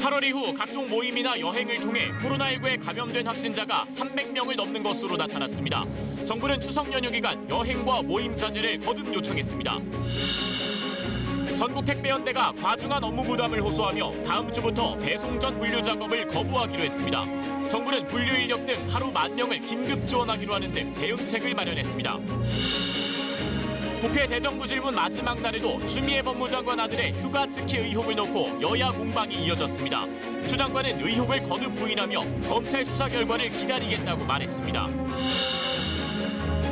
8월 이후 각종 모임이나 여행을 통해 코로나19에 감염된 확진자가 300명을 넘는 것으로 나타났습니다. 정부는 추석 연휴 기간 여행과 모임 자제를 거듭 요청했습니다. 전국 택배연대가 과중한 업무 부담을 호소하며 다음 주부터 배송 전 분류 작업을 거부하기로 했습니다. 정부는 분류 인력 등 하루 10,000명을 긴급 지원하기로 하는 등 대응책을 마련했습니다. 국회 대정부 질문 마지막 날에도 추미애 법무장관 아들의 휴가 특혜 의혹을 놓고 여야 공방이 이어졌습니다. 추 장관은 의혹을 거듭 부인하며 검찰 수사 결과를 기다리겠다고 말했습니다.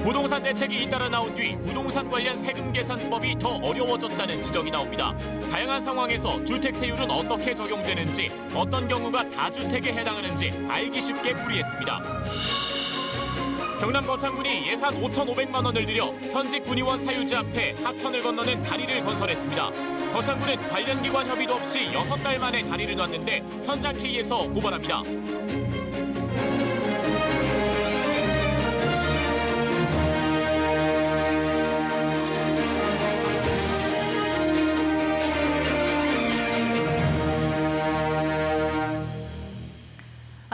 부동산 대책이 잇따라 나온 뒤 부동산 관련 세금 계산법이 더 어려워졌다는 지적이 나옵니다. 다양한 상황에서 주택 세율은 어떻게 적용되는지, 어떤 경우가 다주택에 해당하는지 알기 쉽게 풀이했습니다. 경남 거창군이 예산 5,500만 원을 들여 현직 군의원 사유지 앞에 하천을 건너는 다리를 건설했습니다. 거창군은 관련 기관 협의도 없이 6달 만에 다리를 놨는데 현장 K에서 고발합니다.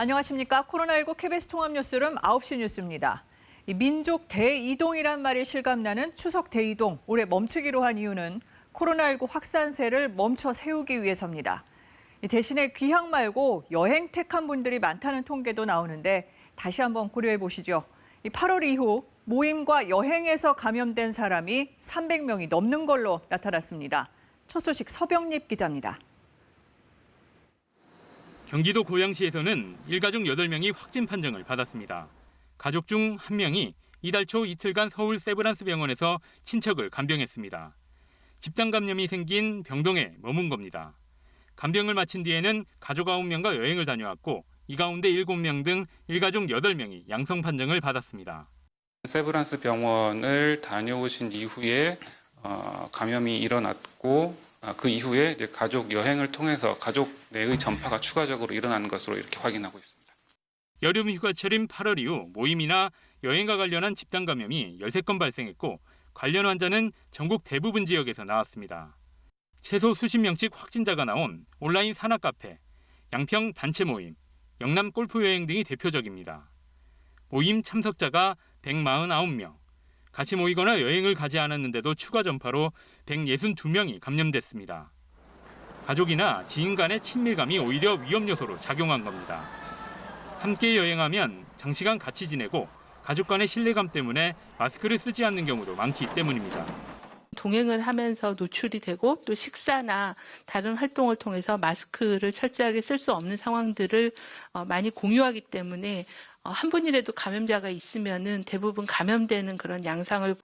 안녕하십니까. 코로나19 KBS 통합뉴스룸 9시 뉴스입니다. 민족 대이동이란 말이 실감나는 추석 대이동 올해 멈추기로 한 이유는 코로나19 확산세를 멈춰 세우기 위해서입니다. 대신에 귀향 말고 여행 택한 분들이 많다는 통계도 나오는데 다시 한번 고려해 보시죠. 8월 이후 모임과 여행에서 감염된 사람이 300명이 넘는 걸로 나타났습니다. 첫 소식 서병립 기자입니다. 경기도 고양시에서는 일가족 8명이 확진 판정을 받았습니다. 가족 중 1명이 이달 초 이틀간 서울 세브란스 병원에서 친척을 간병했습니다. 집단 감염이 생긴 병동에 머문 겁니다. 간병을 마친 뒤에는 가족 9명과 여행을 다녀왔고 이 가운데 7명 등 일가족 8명이 양성 판정을 받았습니다. 세브란스 병원을 다녀오신 이후에 감염이 일어났고 그 이후에 이제 가족 여행을 통해서 가족 내의 전파가 추가적으로 일어나는 것으로 이렇게 확인하고 있습니다. 여름 휴가철인 8월 이후 모임이나 여행과 관련한 집단 감염이 13건 발생했고 관련 환자는 전국 대부분 지역에서 나왔습니다. 최소 수십 명씩 확진자가 나온 온라인 산악 카페, 양평 단체 모임, 영남 골프 여행 등이 대표적입니다. 모임 참석자가 149명, 같이 모이거나 여행을 가지 않았는데도 추가 전파로 162명이 감염됐습니다. 가족이나 지인 간의 친밀감이 오히려 위험 요소로 작용한 겁니다. 함께 여행하면 장시간 같이 지내고 가족 간의 신뢰감 때문에 마스크를 쓰지 않는 경우도 많기 때문입니다. 동행을 하면서 노출이 되고 또 식사나 다른 활동을 통해서 마스크를 철저하게 쓸 수 없는 상황들을 많이 공유하기 때문에 한 분이라도 감염자가 있으면은 대부분 감염되는 그런 양상을.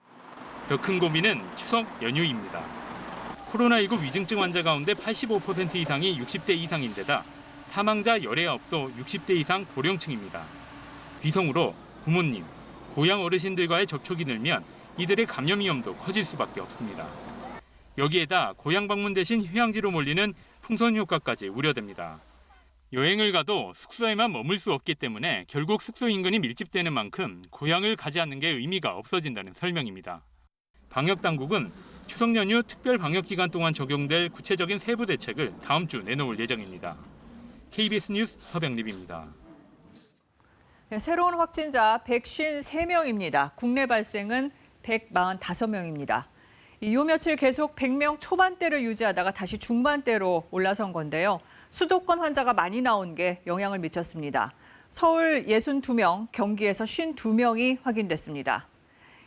더 큰 고민은 추석 연휴입니다. 코로나19 위중증 환자 가운데 85% 이상이 60대 이상인데다 사망자 19도 60대 이상 고령층입니다. 귀성으로 부모님, 고향 어르신들과의 접촉이 늘면 이들의 감염 위험도 커질 수밖에 없습니다. 여기에다 고향 방문 대신 휴양지로 몰리는 풍선 효과까지 우려됩니다. 여행을 가도 숙소에만 머물 수 없기 때문에 결국 숙소 인근이 밀집되는 만큼 고향을 가지 않는 게 의미가 없어진다는 설명입니다. 방역당국은 추석 연휴 특별 방역기간 동안 적용될 구체적인 세부 대책을 다음 주 내놓을 예정입니다. KBS 뉴스 서병립입니다. 새로운 확진자 153명입니다. 국내 발생은 145명입니다. 요 며칠 계속 100명 초반대를 유지하다가 다시 중반대로 올라선 건데요. 수도권 환자가 많이 나온 게 영향을 미쳤습니다. 서울 62명, 경기에서 52명이 확인됐습니다.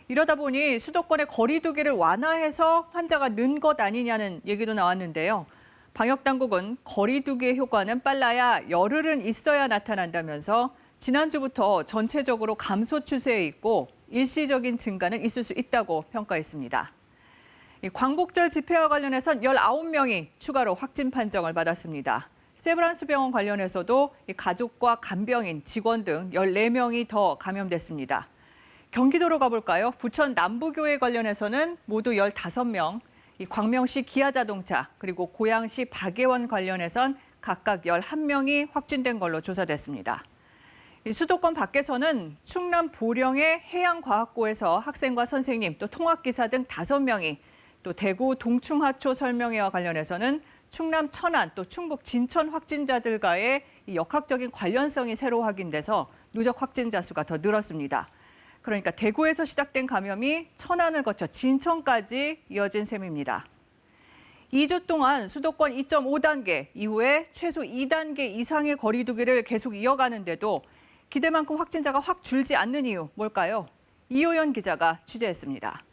이러다 보니 수도권의 거리 두기를 완화해서 환자가 는 것 아니냐는 얘기도 나왔는데요. 방역당국은 거리 두기의 효과는 빨라야 열흘은 있어야 나타난다면서 지난주부터 전체적으로 감소 추세에 있고 일시적인 증가는 있을 수 있다고 평가했습니다. 광복절 집회와 관련해선 19명이 추가로 확진 판정을 받았습니다. 세브란스 병원 관련해서도 가족과 간병인, 직원 등 14명이 더 감염됐습니다. 경기도로 가볼까요? 부천 남부교회 관련해서는 모두 15명, 광명시 기아자동차, 그리고 고양시 박예원 관련해선 각각 11명이 확진된 걸로 조사됐습니다. 수도권 밖에서는 충남 보령의 해양과학고에서 학생과 선생님, 또 통학기사 등 5명이, 또 대구 동충하초 설명회와 관련해서는 충남 천안 또 충북 진천 확진자들과의 이 역학적인 관련성이 새로 확인돼서 누적 확진자 수가 더 늘었습니다. 그러니까 대구에서 시작된 감염이 천안을 거쳐 진천까지 이어진 셈입니다. 2주 동안 수도권 2.5단계 이후에 최소 2단계 이상의 거리 두기를 계속 이어가는데도 기대만큼 확진자가 확 줄지 않는 이유 뭘까요? 이호연 기자가 취재했습니다.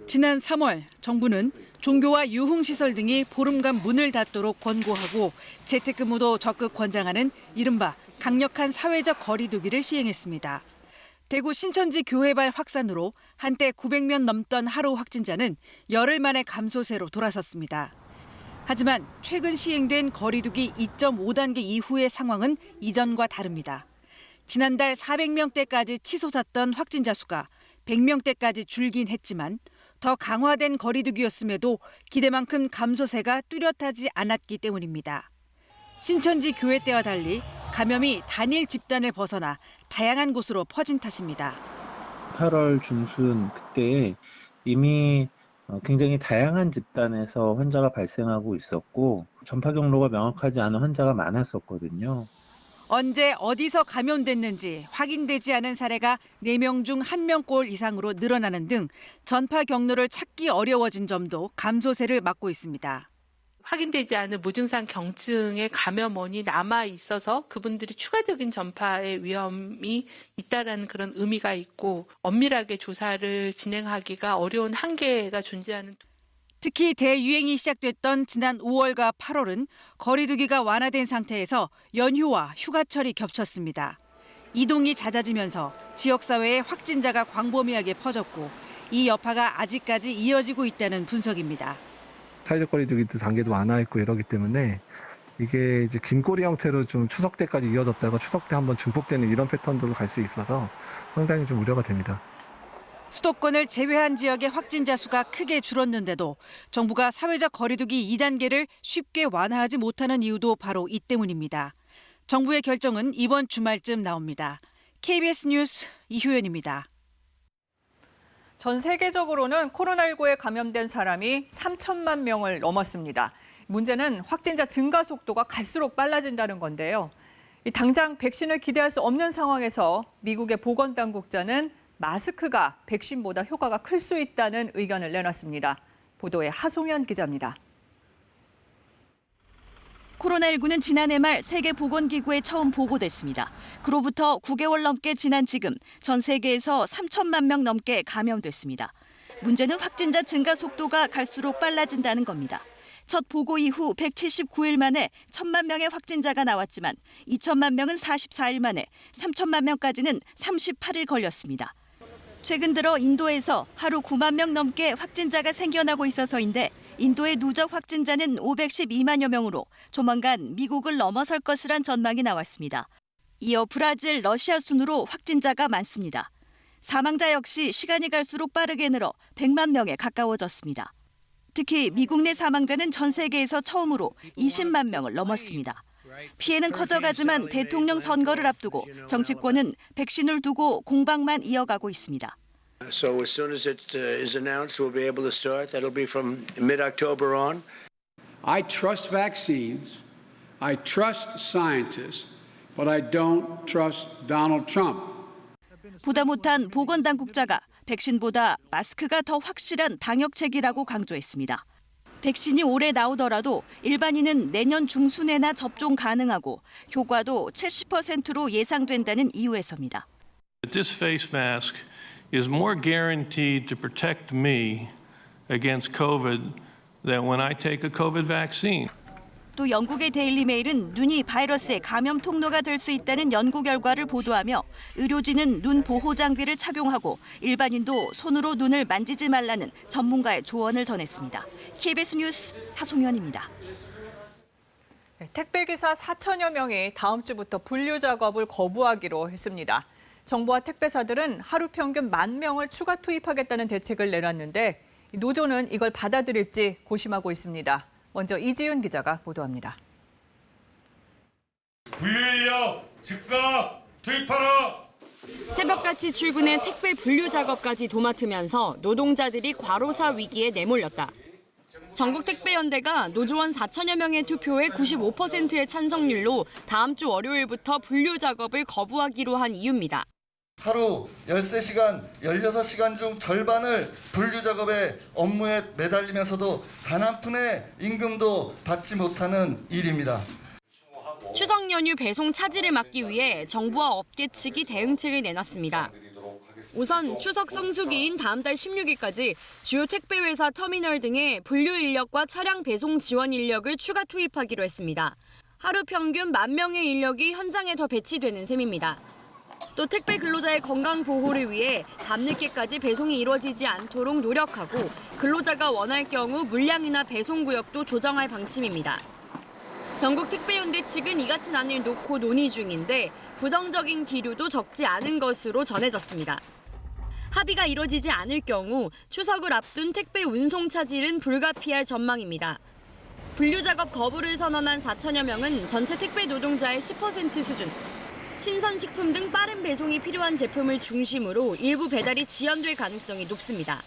지난 3월 정부는 종교와 유흥시설 등이 보름간 문을 닫도록 권고하고 재택근무도 적극 권장하는 이른바 강력한 사회적 거리 두기를 시행했습니다. 대구 신천지 교회발 확산으로 한때 900명 넘던 하루 확진자는 열흘 만에 감소세로 돌아섰습니다. 하지만 최근 시행된 거리 두기 2.5단계 이후의 상황은 이전과 다릅니다. 지난달 400명대까지 치솟았던 확진자 수가 100명대까지 줄긴 했지만 더 강화된 거리 두기였음에도 기대만큼 감소세가 뚜렷하지 않았기 때문입니다. 신천지 교회 때와 달리 감염이 단일 집단을 벗어나 다양한 곳으로 퍼진 탓입니다. 8월 중순 그때 이미 굉장히 다양한 집단에서 환자가 발생하고 있었고 전파 경로가 명확하지 않은 환자가 많았었거든요. 언제 어디서 감염됐는지 확인되지 않은 사례가 4명 중 1명꼴 이상으로 늘어나는 등 전파 경로를 찾기 어려워진 점도 감소세를 맞고 있습니다. 확인되지 않은 무증상 경증의 감염원이 남아 있어서 그분들이 추가적인 전파의 위험이 있다라는 그런 의미가 있고 엄밀하게 조사를 진행하기가 어려운 한계가 존재하는. 특히 대유행이 시작됐던 지난 5월과 8월은 거리 두기가 완화된 상태에서 연휴와 휴가철이 겹쳤습니다. 이동이 잦아지면서 지역사회에 확진자가 광범위하게 퍼졌고 이 여파가 아직까지 이어지고 있다는 분석입니다. 사회적 거리 두기도 단계도 완화했고 이러기 때문에 이게 이제 긴꼬리 형태로 좀 추석 때까지 이어졌다가 추석 때 한번 증폭되는 이런 패턴으로 갈 수 있어서 상당히 좀 우려가 됩니다. 수도권을 제외한 지역의 확진자 수가 크게 줄었는데도 정부가 사회적 거리두기 2단계를 쉽게 완화하지 못하는 이유도 바로 이 때문입니다. 정부의 결정은 이번 주말쯤 나옵니다. KBS 뉴스 이효연입니다. 전 세계적으로는 코로나19에 감염된 사람이 3천만 명을 넘었습니다. 문제는 확진자 증가 속도가 갈수록 빨라진다는 건데요. 당장 백신을 기대할 수 없는 상황에서 미국의 보건당국자는 마스크가 백신보다 효과가 클 수 있다는 의견을 내놨습니다. 보도에 하송현 기자입니다. 코로나19는 지난해 말 세계보건기구에 처음 보고됐습니다. 그로부터 9개월 넘게 지난 지금 전 세계에서 3천만 명 넘게 감염됐습니다. 문제는 확진자 증가 속도가 갈수록 빨라진다는 겁니다. 첫 보고 이후 179일 만에 1천만 명의 확진자가 나왔지만 2천만 명은 44일 만에 3천만 명까지는 38일 걸렸습니다. 최근 들어 인도에서 하루 9만 명 넘게 확진자가 생겨나고 있어서인데 인도의 누적 확진자는 512만여 명으로 조만간 미국을 넘어설 것이란 전망이 나왔습니다. 이어 브라질, 러시아 순으로 확진자가 많습니다. 사망자 역시 시간이 갈수록 빠르게 늘어 100만 명에 가까워졌습니다. 특히 미국 내 사망자는 전 세계에서 처음으로 20만 명을 넘었습니다. 피해는 커져가지만 대통령 선거를 앞두고 정치권은 백신을 두고 공방만 이어가고 있습니다. So as soon as it is announced, we'll be able to start. That'll be from mid-October on. I trust vaccines. I trust scientists, but I don't trust Donald Trump. 보다 못한 보건당국자가 백신보다 마스크가 더 확실한 방역책이라고 강조했습니다. 백신이 올해 나오더라도 일반인은 내년 중순에나 접종 가능하고 효과도 70%로 예상된다는 이유에서입니다. This face mask is more guaranteed to protect me against COVID than when I take a COVID vaccine. 또 영국의 데일리 메일은 눈이 바이러스의 감염 통로가 될 수 있다는 연구 결과를 보도하며 의료진은 눈 보호 장비를 착용하고 일반인도 손으로 눈을 만지지 말라는 전문가의 조언을 전했습니다. KBS 뉴스 하송현입니다. 택배기사 4천여 명이 다음 주부터 분류 작업을 거부하기로 했습니다. 정부와 택배사들은 하루 평균 10,000명을 추가 투입하겠다는 대책을 내놨는데 노조는 이걸 받아들일지 고심하고 있습니다. 먼저 이지윤 기자가 보도합니다. 분류 인력 즉각 투입하라! 새벽같이 출근해 택배 분류 작업까지 도맡으면서 노동자들이 과로사 위기에 내몰렸다. 전국택배연대가 노조원 4천여 명의 투표에 95%의 찬성률로 다음 주 월요일부터 분류 작업을 거부하기로 한 이유입니다. 하루 13시간, 16시간 중 절반을 분류 작업에 업무에 매달리면서도 단 한 푼의 임금도 받지 못하는 일입니다. 추석 연휴 배송 차질을 막기 위해 정부와 업계 측이 대응책을 내놨습니다. 우선 추석 성수기인 다음 달 16일까지 주요 택배회사 터미널 등에 분류 인력과 차량 배송 지원 인력을 추가 투입하기로 했습니다. 하루 평균 10,000명의 인력이 현장에 더 배치되는 셈입니다. 또 택배 근로자의 건강 보호를 위해 밤늦게까지 배송이 이루어지지 않도록 노력하고 근로자가 원할 경우 물량이나 배송 구역도 조정할 방침입니다. 전국택배연대 측은 이 같은 안을 놓고 논의 중인데 부정적인 기류도 적지 않은 것으로 전해졌습니다. 합의가 이뤄지지 않을 경우 추석을 앞둔 택배 운송 차질은 불가피할 전망입니다. 분류 작업 거부를 선언한 4천여 명은 전체 택배 노동자의 10% 수준. 신선식품 등 빠른 배송이 필요한 제품을 중심으로 일부 배달이 지연될 가능성이 높습니다.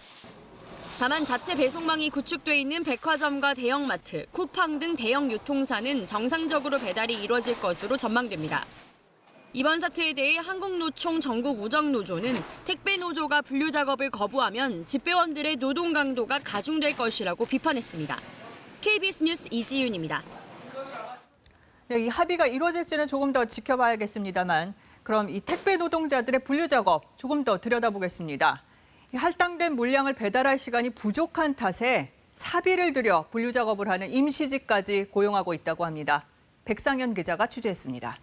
다만 자체 배송망이 구축돼 있는 백화점과 대형마트, 쿠팡 등 대형 유통사는 정상적으로 배달이 이루어질 것으로 전망됩니다. 이번 사태에 대해 한국노총 전국우정노조는 택배 노조가 분류 작업을 거부하면 집배원들의 노동 강도가 가중될 것이라고 비판했습니다. KBS 뉴스 이지윤입니다. 네, 이 합의가 이루어질지는 조금 더 지켜봐야겠습니다만 그럼 이 택배 노동자들의 분류 작업 조금 더 들여다보겠습니다. 할당된 물량을 배달할 시간이 부족한 탓에 사비를 들여 분류 작업을 하는 임시직까지 고용하고 있다고 합니다. 백상현 기자가 취재했습니다.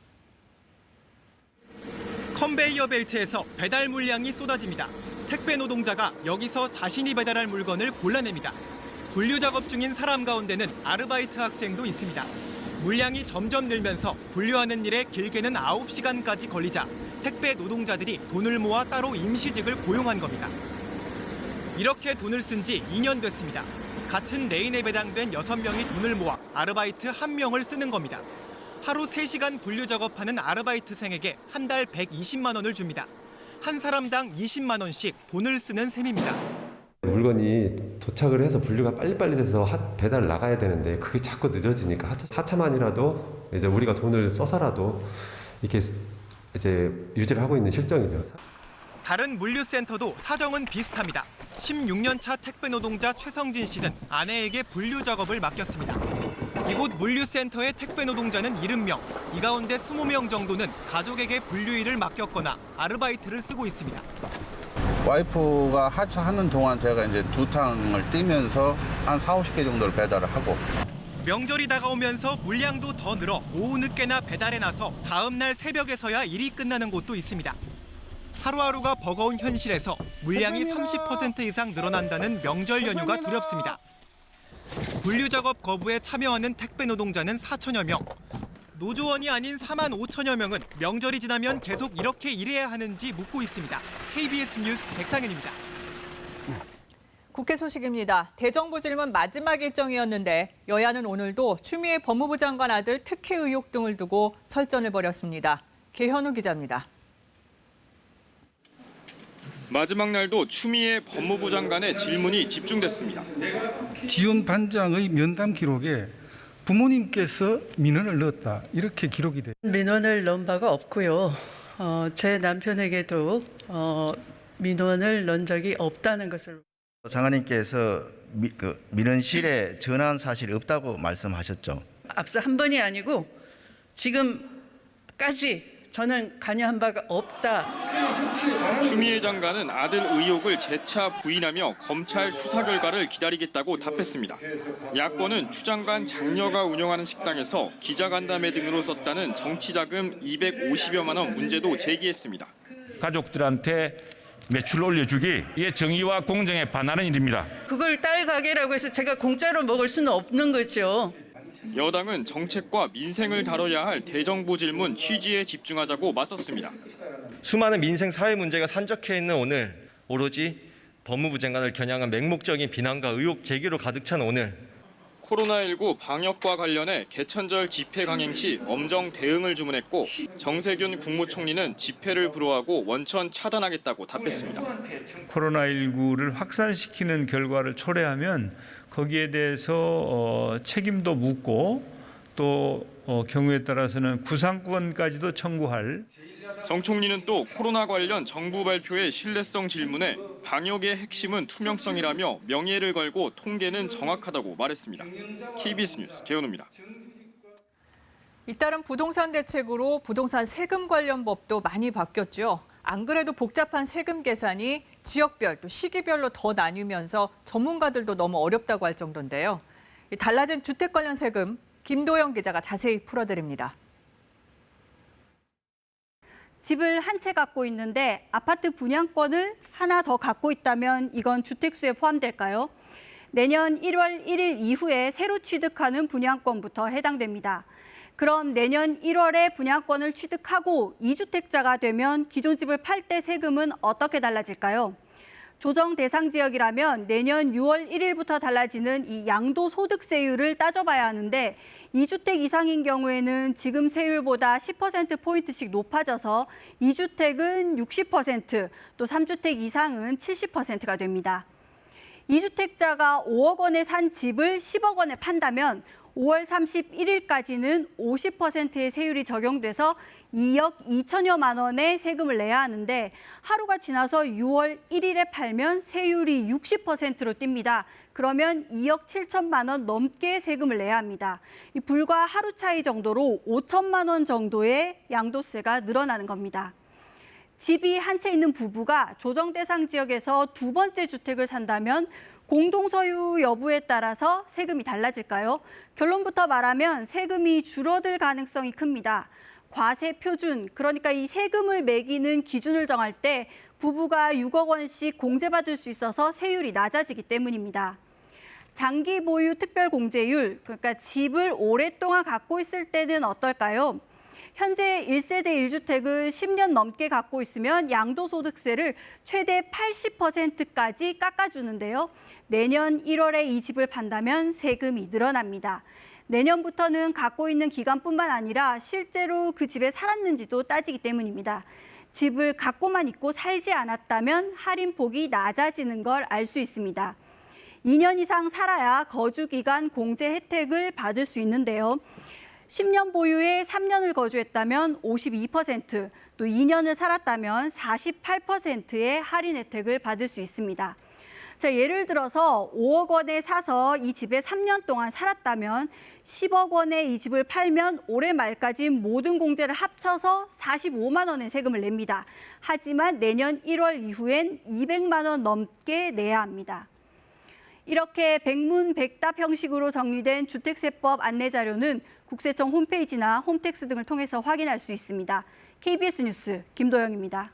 컨베이어 벨트에서 배달 물량이 쏟아집니다. 택배 노동자가 여기서 자신이 배달할 물건을 골라냅니다. 분류 작업 중인 사람 가운데는 아르바이트 학생도 있습니다. 물량이 점점 늘면서 분류하는 일에 길게는 9시간까지 걸리자 택배 노동자들이 돈을 모아 따로 임시직을 고용한 겁니다. 이렇게 돈을 쓴 지 2년 됐습니다. 같은 레인에 배당된 6명이 돈을 모아 아르바이트 1명을 쓰는 겁니다. 하루 3시간 분류 작업하는 아르바이트생에게 한 달 120만 원을 줍니다. 한 사람당 20만 원씩 돈을 쓰는 셈입니다. 물건이 도착을 해서 분류가 빨리빨리 돼서 배달 나가야 되는데 그게 자꾸 늦어지니까 하차만이라도 이제 우리가 돈을 써서라도 이렇게 이제 유지를 하고 있는 실정이죠. 다른 물류센터도 사정은 비슷합니다. 16년 차 택배 노동자 최성진 씨는 아내에게 분류 작업을 맡겼습니다. 이곳 물류센터의 택배 노동자는 70명, 이 가운데 20명 정도는 가족에게 분류 일을 맡겼거나 아르바이트를 쓰고 있습니다. 와이프가 하차하는 동안 제가 이제 2탕을 뛰면서 한 40-50개 정도를 배달을 하고. 명절이 다가오면서 물량도 더 늘어 오후 늦게나 배달에 나서 다음 날 새벽에서야 일이 끝나는 곳도 있습니다. 하루하루가 버거운 현실에서 물량이 30% 이상 늘어난다는 명절 연휴가 두렵습니다. 분류 작업 거부에 참여하는 택배 노동자는 4천여 명. 노조원이 아닌 4만 5천여 명은 명절이 지나면 계속 이렇게 일해야 하는지 묻고 있습니다. KBS 뉴스 백상현입니다. 국회 소식입니다. 대정부 질문 마지막 일정이었는데 여야는 오늘도 추미애 법무부 장관 아들 특혜 의혹 등을 두고 설전을 벌였습니다. 개현우 기자입니다. 마지막 날도 추미애 법무부 장관의 질문이 집중됐습니다. 지원 반장의 면담 기록에 부모님께서 민원을 넣었다 이렇게 기록이 돼요. 민원을 넣은 바가 없고요. 제 남편에게도 민원을 넣은 적이 없다는 것을. 장관님께서 민원실에 전화한 사실이 없다고 말씀하셨죠. 앞서 한 번이 아니고 지금까지 저는 관여한 바가 없다. 추미애 장관은 아들 의혹을 재차 부인하며 검찰 수사 결과를 기다리겠다고 답했습니다. 야권은 추 장관 장녀가 운영하는 식당에서 기자간담회 등으로 썼다는 정치자금 250여만 원 문제도 제기했습니다. 가족들한테 매출 올려주기, 이게 정의와 공정에 반하는 일입니다. 그걸 딸 가게라고 해서 제가 공짜로 먹을 수는 없는 거죠. 여당은 정책과 민생을 다뤄야 할 대정부 질문 취지에 집중하자고 맞섰습니다. 수많은 민생 사회 문제가 산적해 있는 오늘, 오로지 법무부 장관을 겨냥한 맹목적인 비난과 의혹 제기로 가득 찬 오늘. 코로나19 방역과 관련해 개천절 집회 강행 시 엄정 대응을 주문했고 정세균 국무총리는 집회를 불허하고 원천 차단하겠다고 답했습니다. 코로나19를 확산시키는 결과를 초래하면 거기에 대해서 책임도 묻고 또 경우에 따라서는 구상권까지도 청구할. 정 총리는 또 코로나 관련 정부 발표의 신뢰성 질문에 방역의 핵심은 투명성이라며 명예를 걸고 통계는 정확하다고 말했습니다. KBS 뉴스 개현우입니다. 잇따른 부동산 대책으로 부동산 세금 관련 법도 많이 바뀌었죠. 안 그래도 복잡한 세금 계산이 지역별 또 시기별로 더 나뉘면서 전문가들도 너무 어렵다고 할 정도인데요. 달라진 주택 관련 세금 김도영 기자가 자세히 풀어드립니다. 집을 한 채 갖고 있는데 아파트 분양권을 하나 더 갖고 있다면 이건 주택수에 포함될까요? 내년 1월 1일 이후에 새로 취득하는 분양권부터 해당됩니다. 그럼 내년 1월에 분양권을 취득하고 2주택자가 되면 기존 집을 팔 때 세금은 어떻게 달라질까요? 조정 대상 지역이라면 내년 6월 1일부터 달라지는 이 양도소득세율을 따져봐야 하는데 2주택 이상인 경우에는 지금 세율보다 10%포인트씩 높아져서 2주택은 60%, 또 3주택 이상은 70%가 됩니다. 2주택자가 5억 원에 산 집을 10억 원에 판다면 5월 31일까지는 50%의 세율이 적용돼서 2억 2천여만 원의 세금을 내야 하는데 하루가 지나서 6월 1일에 팔면 세율이 60%로 뜁니다. 그러면 2억 7천만 원 넘게 세금을 내야 합니다. 불과 하루 차이 정도로 5천만 원 정도의 양도세가 늘어나는 겁니다. 집이 한 채 있는 부부가 조정 대상 지역에서 두 번째 주택을 산다면 공동소유 여부에 따라서 세금이 달라질까요? 결론부터 말하면 세금이 줄어들 가능성이 큽니다. 과세 표준, 그러니까 이 세금을 매기는 기준을 정할 때 부부가 6억 원씩 공제받을 수 있어서 세율이 낮아지기 때문입니다. 장기 보유 특별 공제율, 그러니까 집을 오랫동안 갖고 있을 때는 어떨까요? 현재 1세대 1주택을 10년 넘게 갖고 있으면 양도소득세를 최대 80%까지 깎아주는데요. 내년 1월에 이 집을 판다면 세금이 늘어납니다. 내년부터는 갖고 있는 기간뿐만 아니라 실제로 그 집에 살았는지도 따지기 때문입니다. 집을 갖고만 있고 살지 않았다면 할인폭이 낮아지는 걸 알 수 있습니다. 2년 이상 살아야 거주기간 공제 혜택을 받을 수 있는데요. 10년 보유에 3년을 거주했다면 52%, 또 2년을 살았다면 48%의 할인 혜택을 받을 수 있습니다. 자, 예를 들어서 5억 원에 사서 이 집에 3년 동안 살았다면 10억 원에 이 집을 팔면 올해 말까지 모든 공제를 합쳐서 45만 원의 세금을 냅니다. 하지만 내년 1월 이후엔 200만 원 넘게 내야 합니다. 이렇게 백문백답 형식으로 정리된 주택세법 안내자료는 국세청 홈페이지나 홈택스 등을 통해서 확인할 수 있습니다. KBS 뉴스 김도영입니다.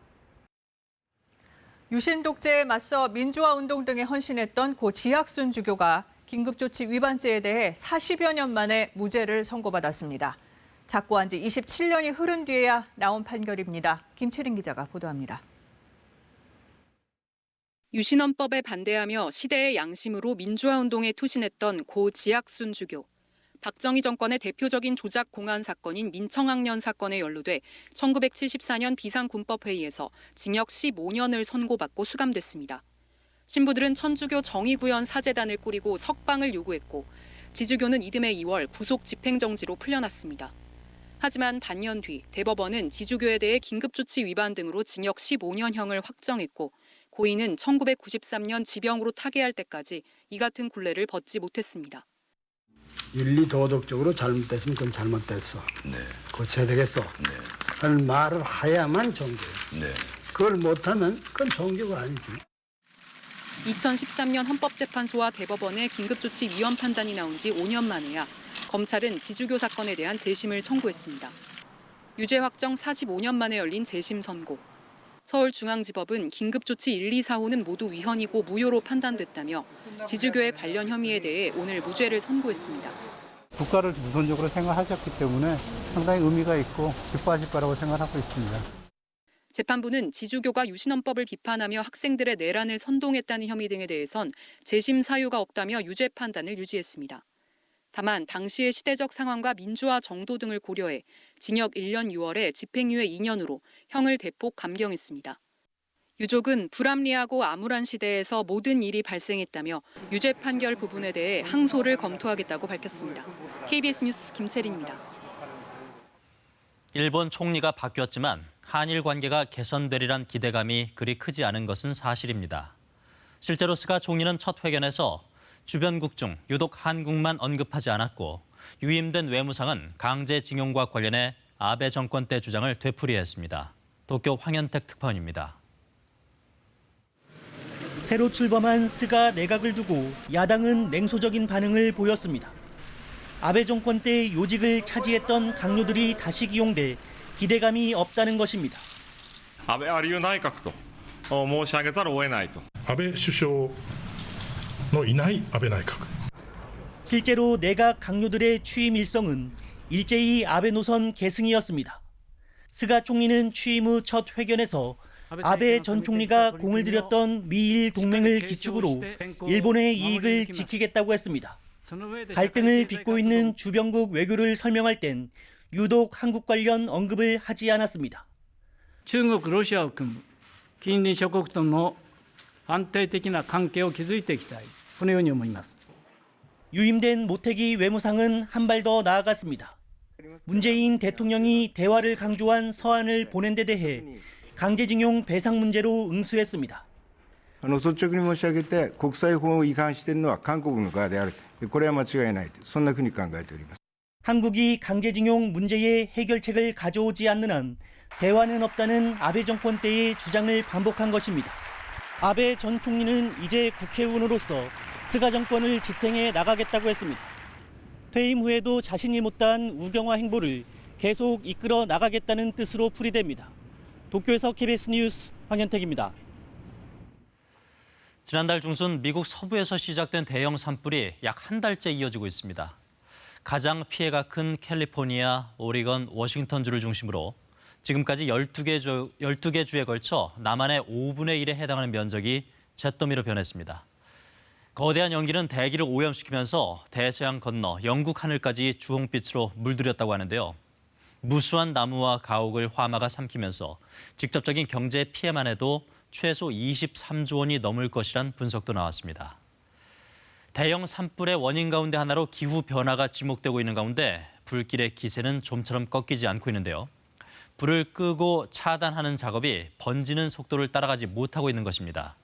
유신 독재에 맞서 민주화 운동 등에 헌신했던 고 지학순 주교가 긴급조치 위반죄에 대해 40여 년 만에 무죄를 선고받았습니다. 작고한 지 27년이 흐른 뒤에야 나온 판결입니다. 김채린 기자가 보도합니다. 유신헌법에 반대하며 시대의 양심으로 민주화 운동에 투신했던 고 지학순 주교. 박정희 정권의 대표적인 조작 공안 사건인 민청학년 사건에 연루돼 1974년 비상군법회의에서 징역 15년을 선고받고 수감됐습니다. 신부들은 천주교 정의구현 사제단을 꾸리고 석방을 요구했고 지주교는 이듬해 2월 구속 집행정지로 풀려났습니다. 하지만 반년 뒤 대법원은 지주교에 대해 긴급조치 위반 등으로 징역 15년형을 확정했고 고인은 1993년 지병으로 타계할 때까지 이 같은 굴레를 벗지 못했습니다. 윤리 도덕적으로 잘못됐으면 그건 잘못됐어. 네. 고쳐야 되겠어. 네. 하는 말을 해야만 종교예요. 네. 그걸 못하면 그건 종교가 아니지. 2013년 헌법재판소와 대법원의 긴급조치 위헌 판단이 나온 지 5년 만에야 검찰은 지주교 사건에 대한 재심을 청구했습니다. 유죄 확정 45년 만에 열린 재심 선고. 서울중앙지법은 긴급조치 1, 2, 4호는 모두 위헌이고 무효로 판단됐다며 지주교의 관련 혐의에 대해 오늘 무죄를 선고했습니다. 국가를 우선적으로 생각하셨기 때문에 상당히 의미가 있고 기뻐하실 거라고 생각하고 있습니다. 재판부는 지주교가 유신헌법을 비판하며 학생들의 내란을 선동했다는 혐의 등에 대해선 재심 사유가 없다며 유죄 판단을 유지했습니다. 다만 당시의 시대적 상황과 민주화 정도 등을 고려해 징역 1년 6월에 집행유예 2년으로 형을 대폭 감경했습니다. 유족은 불합리하고 암울한 시대에서 모든 일이 발생했다며 유죄 판결 부분에 대해 항소를 검토하겠다고 밝혔습니다. KBS 뉴스 김채리입니다. 일본 총리가 바뀌었지만 한일 관계가 개선되리란 기대감이 그리 크지 않은 것은 사실입니다. 실제로 스가 총리는 첫 회견에서 주변국 중 유독 한국만 언급하지 않았고 유임된 외무상은 강제징용과 관련해 아베 정권 때 주장을 되풀이했습니다. 도쿄 황현택 특파원입니다. 새로 출범한 스가 내각을 두고 야당은 냉소적인 반응을 보였습니다. 아베 정권 때 요직을 차지했던 강요들이 다시 기용돼 기대감이 없다는 것입니다. 아베ありう内閣と申し上げざるを得ないと。安倍首相のいない安倍内閣。 실제로 내각 강요들의 취임 일성은 일제히 아베 노선 계승이었습니다. 스가 총리는 취임 후 첫 회견에서 아베 전 총리가 공을 들였던 미일 동맹을 기축으로 일본의 이익을 지키겠다고 했습니다. 갈등을 빚고 있는 주변국 외교를 설명할 땐 유독 한국 관련 언급을 하지 않았습니다. 중국, 러시아を含む近隣諸国との安定的な関係を築いていきたい。このように思います。 유임된 모태기 외무상은 한 발 더 나아갔습니다. 문재인 대통령이 대화를 강조한 서한을 보낸 데 대해 강제징용 배상 문제로 응수했습니다. 率直に申し上げて国際法を違反しているのは韓国の側である。これは間違いない。そんなふうに考えております。 한국이 강제징용 문제의 해결책을 가져오지 않는 한 대화는 없다는 아베 정권 때의 주장을 반복한 것입니다. 아베 전 총리는 이제 국회의원으로서 스가 정권을 지탱해 나가겠다고 했습니다. 퇴임 후에도 자신이 못다한 우경화 행보를 계속 이끌어 나가겠다는 뜻으로 풀이됩니다. 도쿄에서 KBS 뉴스 황현택입니다. 지난달 중순 미국 서부에서 시작된 대형 산불이 약 한 달째 이어지고 있습니다. 가장 피해가 큰 캘리포니아, 오리건, 워싱턴주를 중심으로 지금까지 12개 주에 걸쳐 남한의 5분의 1에 해당하는 면적이 잿더미로 변했습니다. 거대한 연기는 대기를 오염시키면서 대서양 건너 영국 하늘까지 주홍빛으로 물들였다고 하는데요. 무수한 나무와 가옥을 화마가 삼키면서 직접적인 경제 피해만 해도 최소 23조 원이 넘을 것이란 분석도 나왔습니다. 대형 산불의 원인 가운데 하나로 기후 변화가 지목되고 있는 가운데 불길의 기세는 좀처럼 꺾이지 않고 있는데요. 불을 끄고 차단하는 작업이 번지는 속도를 따라가지 못하고 있는 것입니다.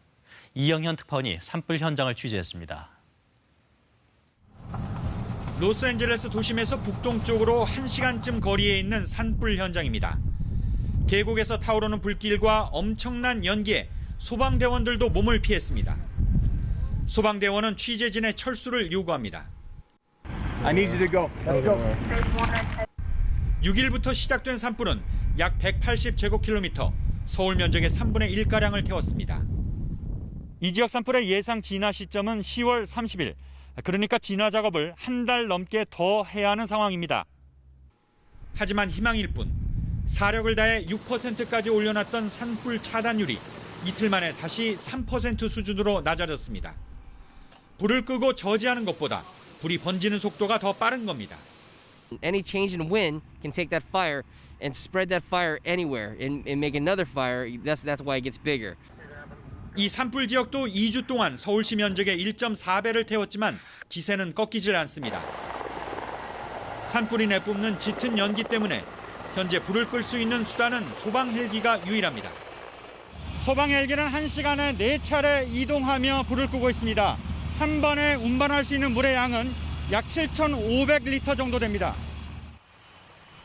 이영현 특파원이 산불 현장을 취재했습니다. 로스앤젤레스 도심에서 북동쪽으로 1시간쯤 거리에 있는 산불 현장입니다. 계곡에서 타오르는 불길과 엄청난 연기에 소방대원들도 몸을 피했습니다. 소방대원은 취재진의 철수를 요구합니다. I need you to go. Let's go. 6일부터 시작된 산불은 약 180제곱킬로미터, 서울 면적의 3분의 1가량을 태웠습니다. 이 지역 산불의 예상 진화 시점은 10월 30일, 그러니까 진화 작업을 한 달 넘게 더 해야 하는 상황입니다. 하지만 희망일 뿐, 사력을 다해 6%까지 올려놨던 산불 차단율이 이틀 만에 다시 3% 수준으로 낮아졌습니다. 불을 끄고 저지하는 것보다 불이 번지는 속도가 더 빠른 겁니다. Any change in wind can take that fire and spread that fire anywhere and make another fire. That's why it gets bigger. 이 산불 지역도 2주 동안 서울시 면적의 1.4배를 태웠지만 기세는 꺾이질 않습니다. 산불이 내뿜는 짙은 연기 때문에 현재 불을 끌 수 있는 수단은 소방 헬기가 유일합니다. 소방 헬기는 1시간에 4차례 이동하며 불을 끄고 있습니다. 한 번에 운반할 수 있는 물의 양은 약 7,500리터 정도 됩니다.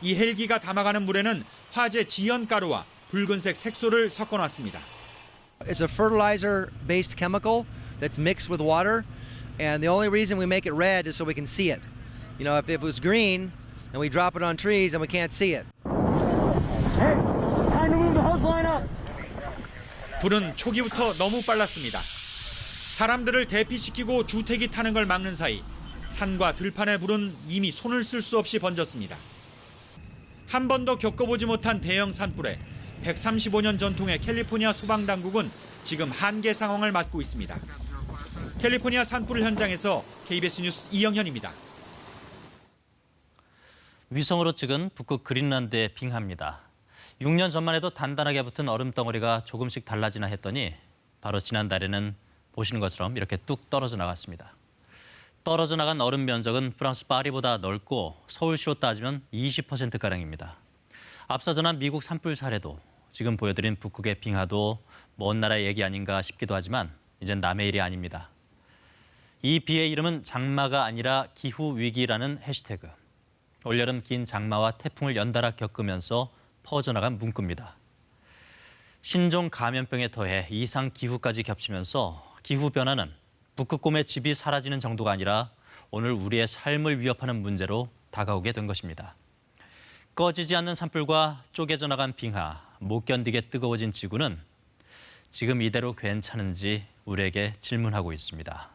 이 헬기가 담아가는 물에는 화재 지연가루와 붉은색 색소를 섞어놨습니다. It's a fertilizer-based chemical that's mixed with water, and the only reason we make it red is so we can see it. You know, if it was green and we drop it on trees and we can't see it. Hey, time to move the hose line up. 불은 초기부터 너무 빨랐습니다. 사람들을 대피시키고 주택이 타는 걸 막는 사이 산과 들판의 불은 이미 손을 쓸 수 없이 번졌습니다. 한 번도 겪어보지 못한 대형 산불에 135년 전통의 캘리포니아 소방당국은 지금 한계 상황을 맞고 있습니다. 캘리포니아 산불 현장에서 KBS 뉴스 이영현입니다. 위성으로 찍은 북극 그린란드의 빙하입니다. 6년 전만 해도 단단하게 붙은 얼음 덩어리가 조금씩 달라지나 했더니 바로 지난달에는 보시는 것처럼 이렇게 뚝 떨어져 나갔습니다. 떨어져 나간 얼음 면적은 프랑스 파리보다 넓고 서울시로 따지면 20%가량입니다. 앞서 전한 미국 산불 사례도 지금 보여드린 북극의 빙하도 먼 나라의 얘기 아닌가 싶기도 하지만 이젠 남의 일이 아닙니다. 이 비의 이름은 장마가 아니라 기후위기라는 해시태그. 올여름 긴 장마와 태풍을 연달아 겪으면서 퍼져나간 문구입니다. 신종 감염병에 더해 이상 기후까지 겹치면서 기후변화는 북극곰의 집이 사라지는 정도가 아니라 오늘 우리의 삶을 위협하는 문제로 다가오게 된 것입니다. 꺼지지 않는 산불과 쪼개져 나간 빙하, 못 견디게 뜨거워진 지구는 지금 이대로 괜찮은지 우리에게 질문하고 있습니다.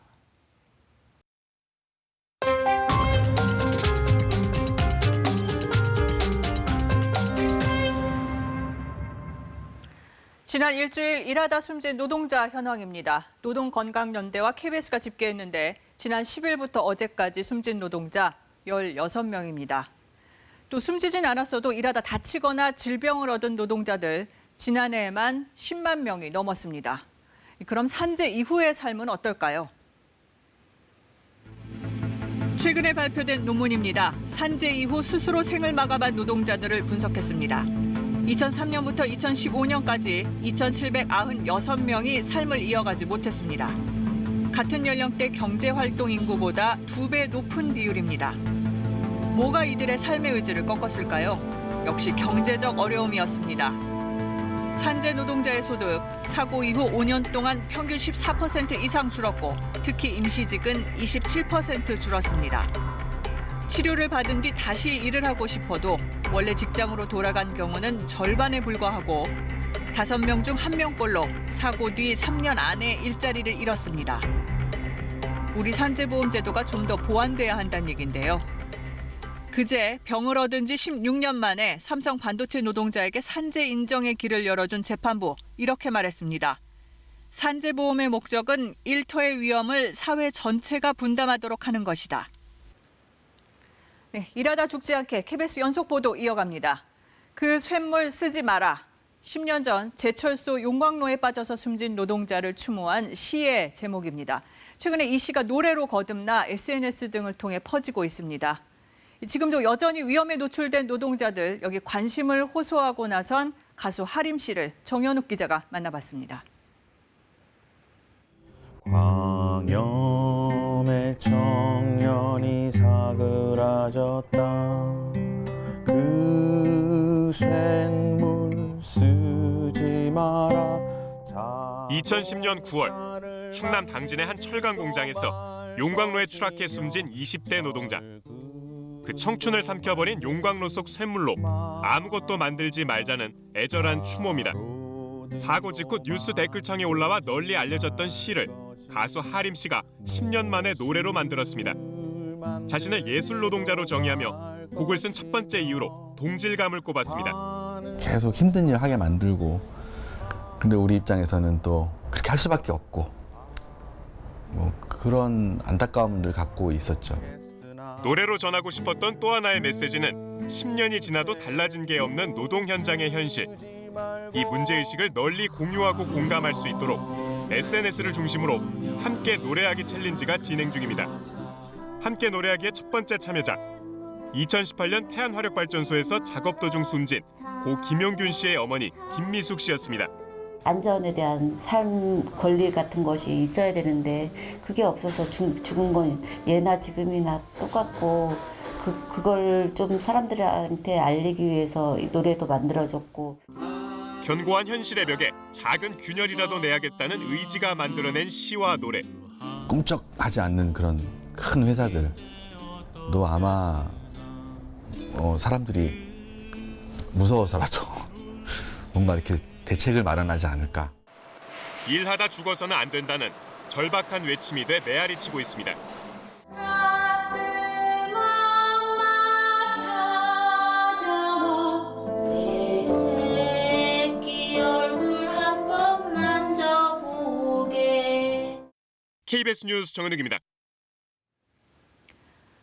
지난 일주일 일하다 숨진 노동자 현황입니다. 노동건강연대와 KBS가 집계했는데 지난 10일부터 어제까지 숨진 노동자 16명입니다. 또 숨지진 않았어도 일하다 다치거나 질병을 얻은 노동자들 지난해에만 10만 명이 넘었습니다. 그럼 산재 이후의 삶은 어떨까요? 최근에 발표된 논문입니다. 산재 이후 스스로 생을 마감한 노동자들을 분석했습니다. 2003년부터 2015년까지 2,796명이 삶을 이어가지 못했습니다. 같은 연령대 경제활동 인구보다 2배 높은 비율입니다. 뭐가 이들의 삶의 의지를 꺾었을까요? 역시 경제적 어려움이었습니다. 산재 노동자의 소득, 사고 이후 5년 동안 평균 14% 이상 줄었고 특히 임시직은 27% 줄었습니다. 치료를 받은 뒤 다시 일을 하고 싶어도 원래 직장으로 돌아간 경우는 절반에 불과하고 5명 중 1명꼴로 사고 뒤 3년 안에 일자리를 잃었습니다. 우리 산재보험제도가 좀 더 보완돼야 한다는 얘기인데요. 그제 병을 얻은 지 16년 만에 삼성 반도체 노동자에게 산재 인정의 길을 열어준 재판부, 이렇게 말했습니다. 산재보험의 목적은 일터의 위험을 사회 전체가 분담하도록 하는 것이다. 네, 일하다 죽지 않게 KBS 연속보도 이어갑니다. 그 쇳물 쓰지 마라. 10년 전 제철소 용광로에 빠져서 숨진 노동자를 추모한 시의 제목입니다. 최근에 이 시가 노래로 거듭나 SNS 등을 통해 퍼지고 있습니다. 지금도 여전히 위험에 노출된 노동자들, 여기 관심을 호소하고 나선 가수 하림 씨를 정현욱 기자가 만나봤습니다. 광염의 청년이 사그라졌다. 그 쇳물 쓰지 마라. 2010년 9월 충남 당진의 한 철강 공장에서 용광로에 추락해 숨진 20대 노동자. 그 청춘을 삼켜버린 용광로 속 쇳물로 아무것도 만들지 말자는 애절한 추모입니다. 사고 직후 뉴스 댓글창에 올라와 널리 알려졌던 시를 가수 하림 씨가 10년 만에 노래로 만들었습니다. 자신을 예술 노동자로 정의하며 곡을 쓴 첫 번째 이유로 동질감을 꼽았습니다. 계속 힘든 일 하게 만들고, 근데 우리 입장에서는 또 그렇게 할 수밖에 없고, 뭐 그런 안타까움을 갖고 있었죠. 노래로 전하고 싶었던 또 하나의 메시지는 10년이 지나도 달라진 게 없는 노동 현장의 현실. 이 문제의식을 널리 공유하고 공감할 수 있도록 SNS를 중심으로 함께 노래하기 챌린지가 진행 중입니다. 함께 노래하기의 첫 번째 참여자, 2018년 태안화력발전소에서 작업 도중 숨진 고 김용균 씨의 어머니 김미숙 씨였습니다. 안전에 대한 삶 권리 같은 것이 있어야 되는데 그게 없어서 죽은 건 예나 지금이나 똑같고 그걸 좀 사람들한테 알리기 위해서 이 노래도 만들어졌고. 견고한 현실의 벽에 작은 균열이라도 내야겠다는 의지가 만들어낸 시와 노래. 꿈쩍하지 않는 그런 큰 회사들도 아마 사람들이 무서워서라도 뭔가 이렇게 대책을 마련하지 않을까. 일하다 죽어서는 안 된다는 절박한 외침이 돼 메아리치고 있습니다. KBS 뉴스 정은욱입니다.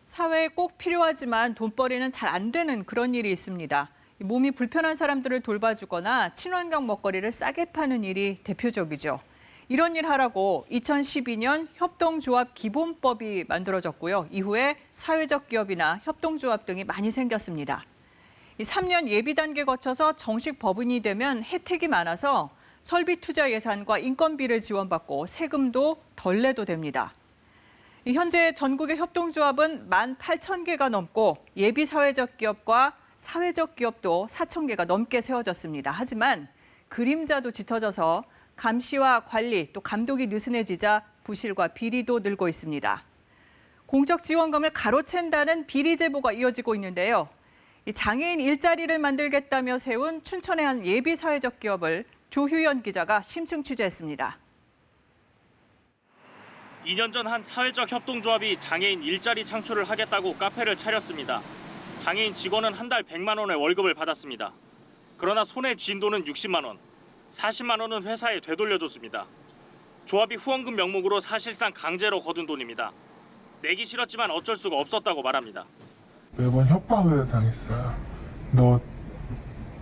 사회에 꼭 필요하지만 돈벌이는 잘 안 되는 그런 일이 있습니다. 몸이 불편한 사람들을 돌봐주거나 친환경 먹거리를 싸게 파는 일이 대표적이죠. 이런 일 하라고 2012년 협동조합 기본법이 만들어졌고요. 이후에 사회적 기업이나 협동조합 등이 많이 생겼습니다. 3년 예비 단계 거쳐서 정식 법인이 되면 혜택이 많아서 설비 투자 예산과 인건비를 지원받고 세금도 덜 내도 됩니다. 현재 전국의 협동조합은 18,000개가 넘고 예비 사회적 기업과 사회적 기업도 4,000개가 넘게 세워졌습니다. 하지만 그림자도 짙어져서 감시와 관리 또 감독이 느슨해지자 부실과 비리도 늘고 있습니다. 공적 지원금을 가로챈다는 비리 제보가 이어지고 있는데요. 장애인 일자리를 만들겠다며 세운 춘천의 한 예비 사회적 기업을 조휴연 기자가 심층 취재했습니다. 2년 전 한 사회적 협동조합이 장애인 일자리 창출을 하겠다고 카페를 차렸습니다. 장애인 직원은 한 달 100만 원의 월급을 받았습니다. 그러나 손에 쥔 돈은 60만 원, 40만 원은 회사에 되돌려줬습니다. 조합이 후원금 명목으로 사실상 강제로 거둔 돈입니다. 내기 싫었지만 어쩔 수가 없었다고 말합니다. 매번 협박을 당했어요. 너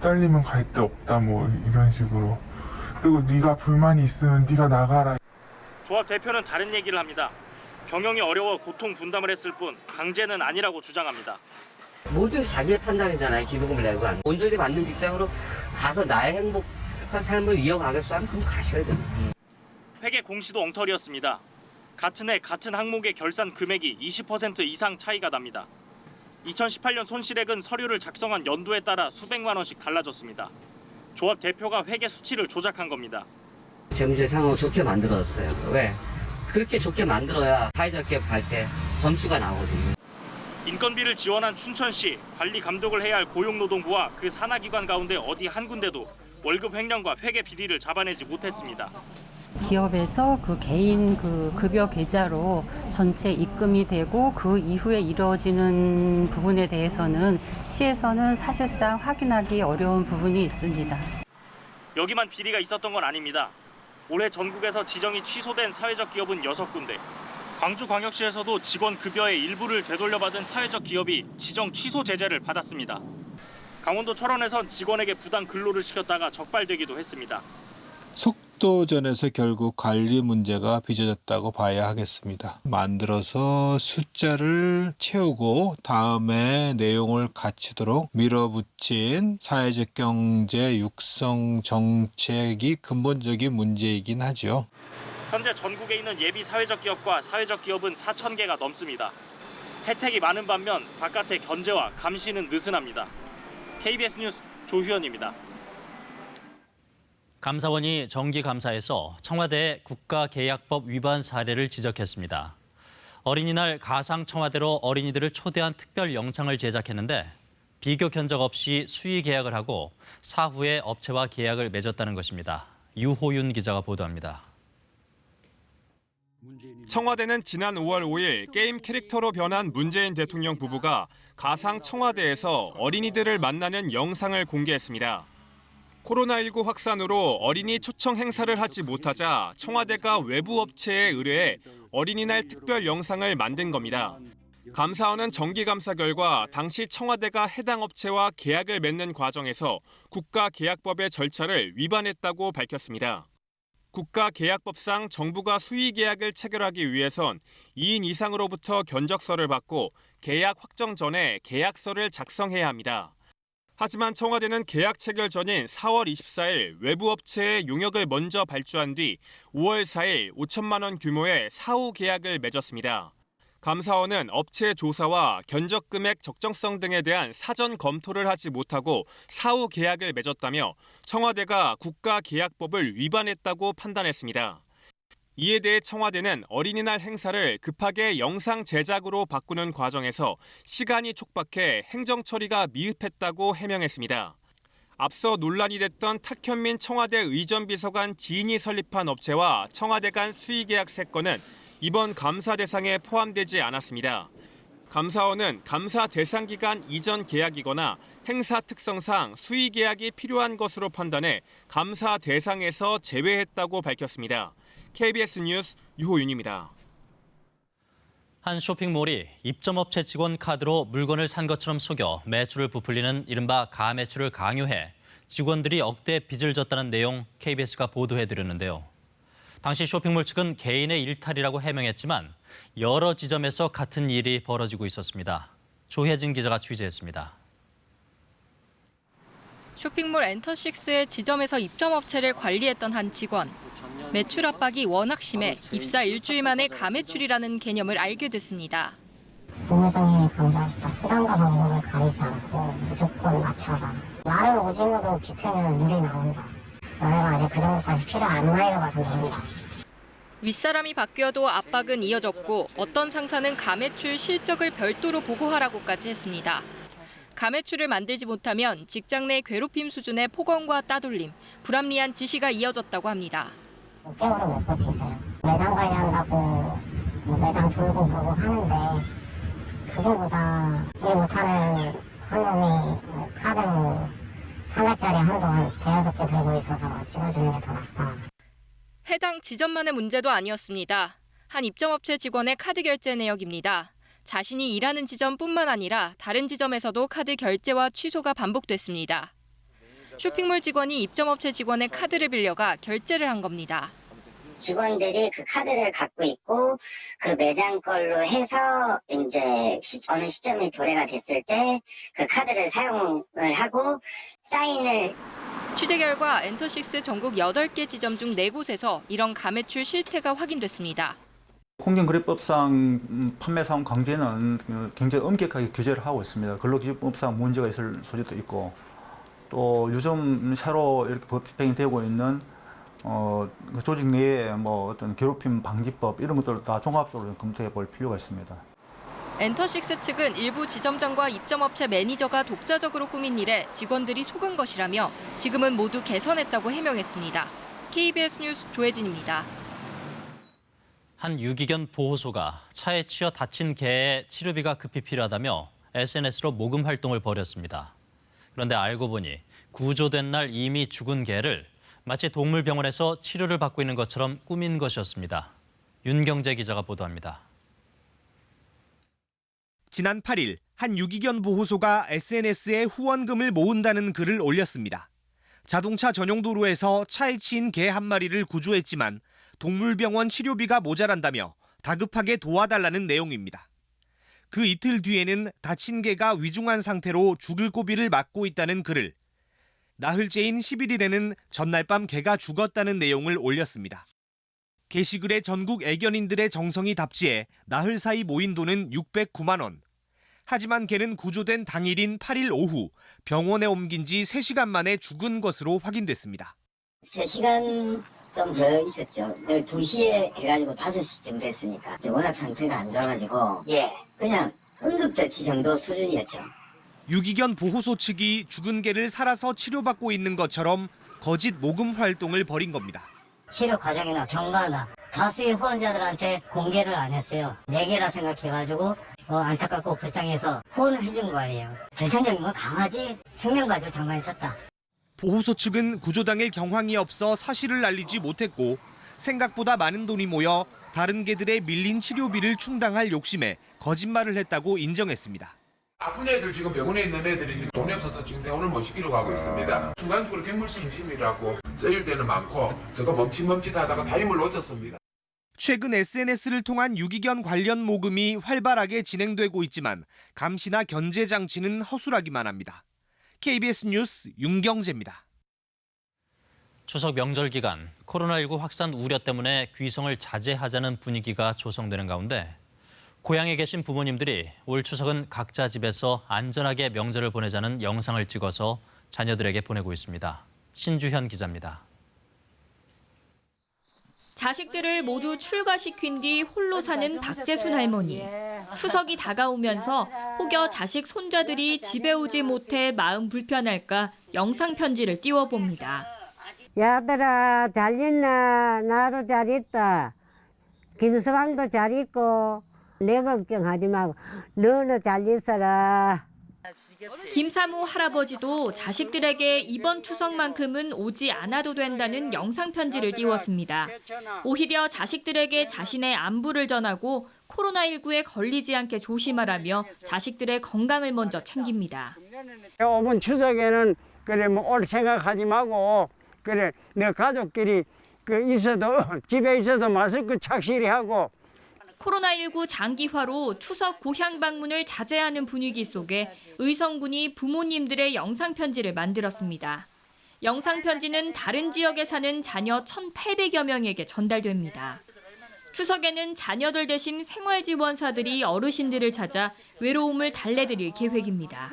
잘리면 갈 데 없다 뭐 이런 식으로. 그리고 네가 불만이 있으면 네가 나가라. 조합 대표는 다른 얘기를 합니다. 경영이 어려워 고통 분담을 했을 뿐 강제는 아니라고 주장합니다. 모든 자기의 판단이잖아요. 기부금을 내고 안. 온전히 맞는 직장으로 가서 나의 행복한 삶을 이어가겠어 하면 그럼 가셔야 됩니다. 회계 공시도 엉터리였습니다. 같은 해 같은 항목의 결산 금액이 20% 이상 차이가 납니다. 2018년 손실액은 서류를 작성한 연도에 따라 수백만 원씩 달라졌습니다. 조합 대표가 회계 수치를 조작한 겁니다. 경제 상황을 좋게 만들었어요. 왜? 그렇게 좋게 만들어야 사회적 기업 갈 때 점수가 나오거든요. 인건비를 지원한 춘천시, 관리 감독을 해야 할 고용노동부와 그 산하기관 가운데 어디 한 군데도 월급 횡령과 회계 비리를 잡아내지 못했습니다. 기업에서 그 개인 그 급여 계좌로 전체 입금이 되고 그 이후에 이루어지는 부분에 대해서는 시에서는 사실상 확인하기 어려운 부분이 있습니다. 여기만 비리가 있었던 건 아닙니다. 올해 전국에서 지정이 취소된 사회적 기업은 6군데. 광주광역시에서도 직원 급여의 일부를 되돌려받은 사회적 기업이 지정 취소 제재를 받았습니다. 강원도 철원에선 직원에게 부당 근로를 시켰다가 적발되기도 했습니다. 속도전에서 결국 관리 문제가 빚어졌다고 봐야 하겠습니다. 만들어서 숫자를 채우고 다음에 내용을 갖추도록 밀어붙인 사회적 경제 육성 정책이 근본적인 문제이긴 하죠. 현재 전국에 있는 예비 사회적 기업과 사회적 기업은 4,000개가 넘습니다. 혜택이 많은 반면 바깥의 견제와 감시는 느슨합니다. KBS 뉴스 조휴연입니다. 감사원이 정기감사에서 청와대 국가계약법 위반 사례를 지적했습니다. 어린이날 가상 청와대로 어린이들을 초대한 특별 영상을 제작했는데 비교 견적 없이 수의 계약을 하고 사후에 업체와 계약을 맺었다는 것입니다. 유호윤 기자가 보도합니다. 청와대는 지난 5월 5일 게임 캐릭터로 변한 문재인 대통령 부부가 가상 청와대에서 어린이들을 만나는 영상을 공개했습니다. 코로나19 확산으로 어린이 초청 행사를 하지 못하자 청와대가 외부 업체에 의뢰해 어린이날 특별 영상을 만든 겁니다. 감사원은 정기감사 결과 당시 청와대가 해당 업체와 계약을 맺는 과정에서 국가계약법의 절차를 위반했다고 밝혔습니다. 국가계약법상 정부가 수의계약을 체결하기 위해선 2인 이상으로부터 견적서를 받고 계약 확정 전에 계약서를 작성해야 합니다. 하지만 청와대는 계약 체결 전인 4월 24일 외부 업체에 용역을 먼저 발주한 뒤 5월 4일 5천만 원 규모의 사후 계약을 맺었습니다. 감사원은 업체 조사와 견적 금액 적정성 등에 대한 사전 검토를 하지 못하고 사후 계약을 맺었다며 청와대가 국가계약법을 위반했다고 판단했습니다. 이에 대해 청와대는 어린이날 행사를 급하게 영상 제작으로 바꾸는 과정에서 시간이 촉박해 행정 처리가 미흡했다고 해명했습니다. 앞서 논란이 됐던 탁현민 청와대 의전비서관 지인이 설립한 업체와 청와대 간 수의계약 3건은 이번 감사 대상에 포함되지 않았습니다. 감사원은 감사 대상 기간 이전 계약이거나 행사 특성상 수의 계약이 필요한 것으로 판단해 감사 대상에서 제외했다고 밝혔습니다. KBS 뉴스 유호윤입니다. 한 쇼핑몰이 입점업체 직원 카드로 물건을 산 것처럼 속여 매출을 부풀리는 이른바 가매출을 강요해 직원들이 억대 빚을 졌다는 내용 KBS가 보도해드렸는데요. 당시 쇼핑몰 측은 개인의 일탈이라고 해명했지만 여러 지점에서 같은 일이 벌어지고 있었습니다. 조혜진 기자가 취재했습니다. 쇼핑몰 엔터식스의 지점에서 입점업체를 관리했던 한 직원. 매출 압박이 워낙 심해 입사 일주일 만에 가매출이라는 개념을 알게 됐습니다. 부회장님이 강조하셨다. 수단과 방법을 가리지 않고 무조건 맞춰라. 마른 오징어도 비틀면 물이 나온다. 너네가 아직 그 정도까지 피를 안 말려봐서 모른다. 윗사람이 바뀌어도 압박은 이어졌고 어떤 상사는 가매출 실적을 별도로 보고하라고까지 했습니다. 가매출을 만들지 못하면 직장 내 괴롭힘 수준의 폭언과 따돌림, 불합리한 지시가 이어졌다고 합니다. 6개월은 못 버티세요. 매장 관리한다고 매장 돌고 보고 하는데 그거보다 일 못하는 한 놈이 카드 300짜리 한동안 대여섯 개 들고 있어서 찍어주는 게 더 낫다. 해당 지점만의 문제도 아니었습니다. 한 입점업체 직원의 카드 결제 내역입니다. 자신이 일하는 지점뿐만 아니라 다른 지점에서도 카드 결제와 취소가 반복됐습니다. 쇼핑몰 직원이 입점업체 직원의 카드를 빌려가 결제를 한 겁니다. 직원들이 그 카드를 갖고 있고 그 매장 걸로 해서 이제 어느 시점이 도래가 됐을 때 그 카드를 사용을 하고 사인을 취재 결과 엔터식스 전국 8개 지점 중 4곳에서 이런 가매출 실태가 확인됐습니다. 공정거래법상 판매사원 강제는 굉장히 엄격하게 규제를 하고 있습니다. 근로기준법상 문제가 있을 소지도 있고 또 요즘 새로 이렇게 법 집행이 되고 있는 조직 내에 어떤 괴롭힘 방지법 이런 것들을 다 종합적으로 검토해 볼 필요가 있습니다. 엔터식스 측은 일부 지점장과 입점업체 매니저가 독자적으로 꾸민 일에 직원들이 속은 것이라며 지금은 모두 개선했다고 해명했습니다. KBS 뉴스 조혜진입니다. 한 유기견 보호소가 차에 치여 다친 개의 치료비가 급히 필요하다며 SNS로 모금 활동을 벌였습니다. 그런데 알고 보니 구조된 날 이미 죽은 개를 마치 동물병원에서 치료를 받고 있는 것처럼 꾸민 것이었습니다. 윤경재 기자가 보도합니다. 지난 8일 한 유기견 보호소가 SNS에 후원금을 모은다는 글을 올렸습니다. 자동차 전용 도로에서 차에 치인 개 한 마리를 구조했지만 동물병원 치료비가 모자란다며 다급하게 도와달라는 내용입니다. 그 이틀 뒤에는 다친 개가 위중한 상태로 죽을 고비를 맞고 있다는 글을, 나흘째인 11일에는 전날 밤 개가 죽었다는 내용을 올렸습니다. 게시글에 전국 애견인들의 정성이 답지해 나흘 사이 모인 돈은 609만 원. 하지만 개는 구조된 당일인 8일 오후 병원에 옮긴 지 3시간 만에 죽은 것으로 확인됐습니다. 3시간 좀 더 있었죠. 2시에 해가지고 5시쯤 됐으니까 워낙 상태가 안 좋아가지고 그냥 응급처치 정도 수준이었죠. 유기견 보호소 측이 죽은 개를 살아서 치료받고 있는 것처럼 거짓 모금 활동을 벌인 겁니다. 치료 과정이나 경과나 다수의 후원자들한테 공개를 안 했어요. 4개라 생각해가지고 안타깝고 불쌍해서 후원을 해준 거 아니에요. 결정적인 건 강아지 생명 가지고 장난을 쳤다. 보호소 측은 구조 당일 경황이 없어 사실을 알리지 못했고 생각보다 많은 돈이 모여 다른 개들의 밀린 치료비를 충당할 욕심에 거짓말을 했다고 인정했습니다. 아픈 애들 지금 병원에 있는 애들이 지금 돈이 없어서 지금 병원을 못 시키려고 하고 있습니다. 순간적으로 괴물심심이라고 쓰일 때는 많고 저거 멈칫멈칫하다가 타임을 놓쳤습니다. 최근 SNS를 통한 유기견 관련 모금이 활발하게 진행되고 있지만 감시나 견제 장치는 허술하기만 합니다. KBS 뉴스 윤경재입니다. 추석 명절 기간 코로나19 확산 우려 때문에 귀성을 자제하자는 분위기가 조성되는 가운데 고향에 계신 부모님들이 올 추석은 각자 집에서 안전하게 명절을 보내자는 영상을 찍어서 자녀들에게 보내고 있습니다. 신주현 기자입니다. 자식들을 모두 출가시킨 뒤 홀로 사는 박재순 할머니. 추석이 다가오면서 혹여 자식 손자들이 집에 오지 못해 마음 불편할까 영상 편지를 띄워봅니다. 야들아 잘 있나? 나도 잘 있다. 김서방도 잘 있고 내 걱정하지 말고 너는 잘 있어라. 김사무 할아버지도 자식들에게 이번 추석만큼은 오지 않아도 된다는 영상 편지를 띄웠습니다. 오히려 자식들에게 자신의 안부를 전하고 코로나19에 걸리지 않게 조심하라며 자식들의 건강을 먼저 챙깁니다. 이번 추석에는 그래 뭐 올 생각하지 말고 그래 내 가족끼리 있어도 집에 있어도 마스크 착실히 하고. 코로나19 장기화로 추석 고향 방문을 자제하는 분위기 속에 의성군이 부모님들의 영상편지를 만들었습니다. 영상편지는 다른 지역에 사는 자녀 1,800여 명에게 전달됩니다. 추석에는 자녀들 대신 생활지원사들이 어르신들을 찾아 외로움을 달래드릴 계획입니다.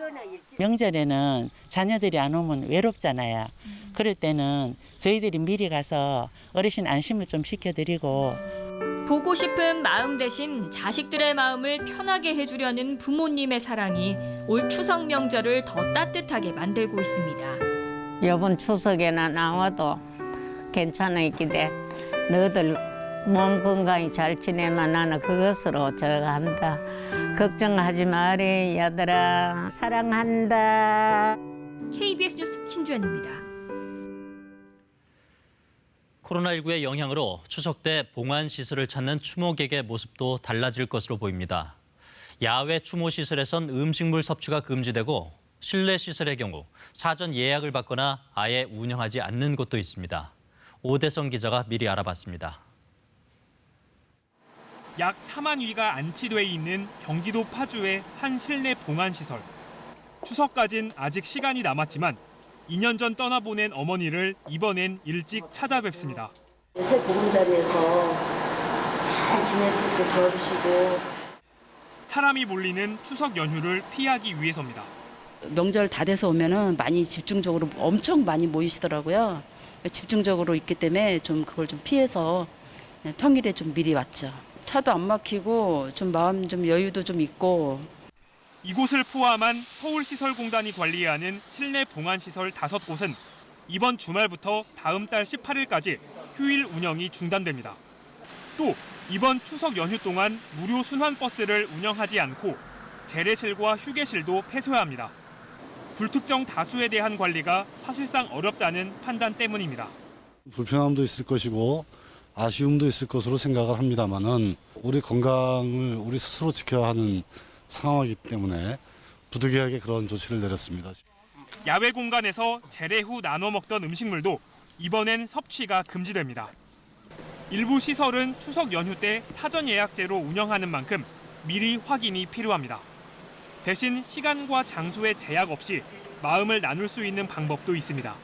명절에는 자녀들이 안 오면 외롭잖아요. 그럴 때는 저희들이 미리 가서 어르신 안심을 좀 시켜드리고 보고 싶은 마음 대신 자식들의 마음을 편하게 해주려는 부모님의 사랑이 올 추석 명절을 더 따뜻하게 만들고 있습니다. 이번 추석에는 나와도 괜찮았기에 너희들 몸 건강히 잘 지내면 나는 그것으로 저가 한다. 걱정하지 마래 얘들아. 사랑한다. KBS 뉴스 신주연입니다. 코로나19의 영향으로 추석 때 봉안시설을 찾는 추모객의 모습도 달라질 것으로 보입니다. 야외 추모시설에선 음식물 섭취가 금지되고 실내 시설의 경우 사전 예약을 받거나 아예 운영하지 않는 곳도 있습니다. 오대성 기자가 미리 알아봤습니다. 약 4만 위가 안치돼 있는 경기도 파주의 한 실내 봉안시설. 추석까진 아직 시간이 남았지만 2년 전 떠나보낸 어머니를 이번엔 일찍 찾아뵙습니다. 새 보금자리에서 잘 지낼 수 있게 도와주시고. 사람이 몰리는 추석 연휴를 피하기 위해서입니다. 명절 다 돼서 오면은 많이 집중적으로 엄청 많이 모이시더라고요. 집중적으로 있기 때문에 좀 그걸 좀 피해서 평일에 좀 미리 왔죠. 차도 안 막히고 좀 마음 좀 여유도 좀 있고. 이곳을 포함한 서울시설공단이 관리하는 실내 봉안시설 5곳은 이번 주말부터 다음 달 18일까지 휴일 운영이 중단됩니다. 또 이번 추석 연휴 동안 무료 순환버스를 운영하지 않고 재래실과 휴게실도 폐쇄합니다. 불특정 다수에 대한 관리가 사실상 어렵다는 판단 때문입니다. 불편함도 있을 것이고 아쉬움도 있을 것으로 생각을 합니다만은 우리 건강을 우리 스스로 지켜야 하는 상황이기 때문에 부득이하게 그런 조치를 내렸습니다. 야외 공간에서 재래 후 나눠 먹던 음식물도 이번엔 섭취가 금지됩니다. 일부 시설은 추석 연휴 때 사전 예약제로 운영하는 만큼 미리 확인이 필요합니다. 대신 시간과 장소에 제약 없이 마음을 나눌 수 있는 방법도 있습니다.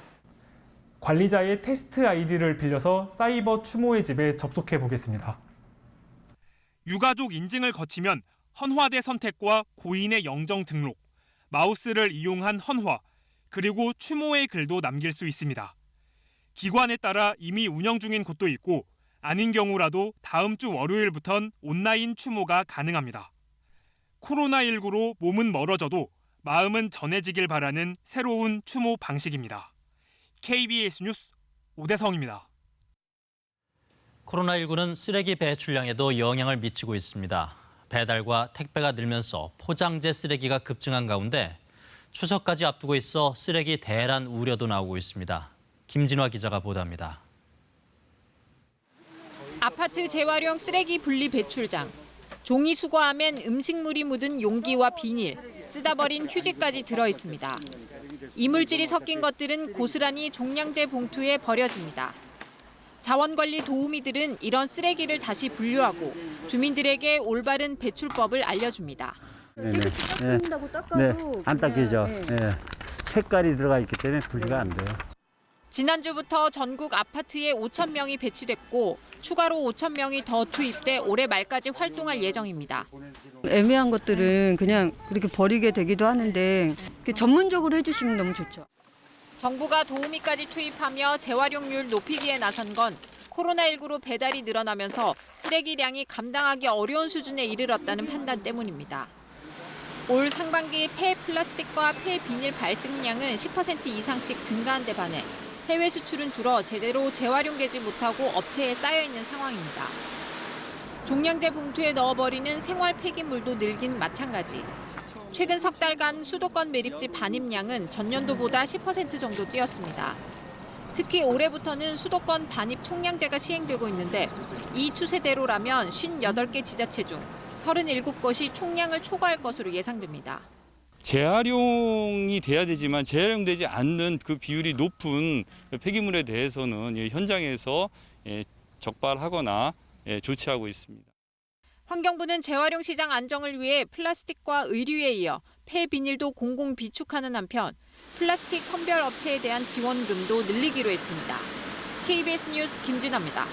관리자의 테스트 아이디를 빌려서 사이버 추모의 집에 접속해 보겠습니다. 유가족 인증을 거치면 헌화대 선택과 고인의 영정 등록, 마우스를 이용한 헌화, 그리고 추모의 글도 남길 수 있습니다. 기관에 따라 이미 운영 중인 곳도 있고 아닌 경우라도 다음 주 월요일부턴 온라인 추모가 가능합니다. 코로나19로 몸은 멀어져도 마음은 전해지길 바라는 새로운 추모 방식입니다. KBS 뉴스 오대성입니다. 코로나19는 쓰레기 배출량에도 영향을 미치고 있습니다. 배달과 택배가 늘면서 포장재 쓰레기가 급증한 가운데 추석까지 앞두고 있어 쓰레기 대란 우려도 나오고 있습니다. 김진화 기자가 보도합니다. 아파트 재활용 쓰레기 분리 배출장. 종이 수거함엔 음식물이 묻은 용기와 비닐, 쓰다 버린 휴지까지 들어있습니다. 이물질이 섞인 것들은 고스란히 종량제 봉투에 버려집니다. 자원관리 도우미들은 이런 쓰레기를 다시 분류하고 주민들에게 올바른 배출법을 알려줍니다. 안 닦이죠. 색깔이 들어가 있기 때문에 분리가 안 돼요. 지난주부터 전국 아파트에 5천 명이 배치됐고 추가로 5천 명이 더 투입돼 올해 말까지 활동할 예정입니다. 애매한 것들은 그냥 그렇게 버리게 되기도 하는데 전문적으로 해주시면 너무 좋죠. 정부가 도우미까지 투입하며 재활용률 높이기에 나선 건 코로나19로 배달이 늘어나면서 쓰레기량이 감당하기 어려운 수준에 이르렀다는 판단 때문입니다. 올 상반기 폐 플라스틱과 폐 비닐 발생량은 10% 이상씩 증가한 데 반해 해외 수출은 줄어 제대로 재활용되지 못하고 업체에 쌓여 있는 상황입니다. 종량제 봉투에 넣어버리는 생활 폐기물도 늘긴 마찬가지. 최근 석 달간 수도권 매립지 반입량은 전년도보다 10% 정도 뛰었습니다. 특히 올해부터는 수도권 반입 총량제가 시행되고 있는데 이 추세대로라면 58개 지자체 중 37곳이 총량을 초과할 것으로 예상됩니다. 재활용이 돼야 되지만 재활용되지 않는 그 비율이 높은 폐기물에 대해서는 현장에서 적발하거나 조치하고 있습니다. 환경부는 재활용 시장 안정을 위해 플라스틱과 의류에 이어 폐비닐도 공공 비축하는 한편 플라스틱 선별 업체에 대한 지원금도 늘리기로 했습니다. KBS 뉴스 김진아입니다.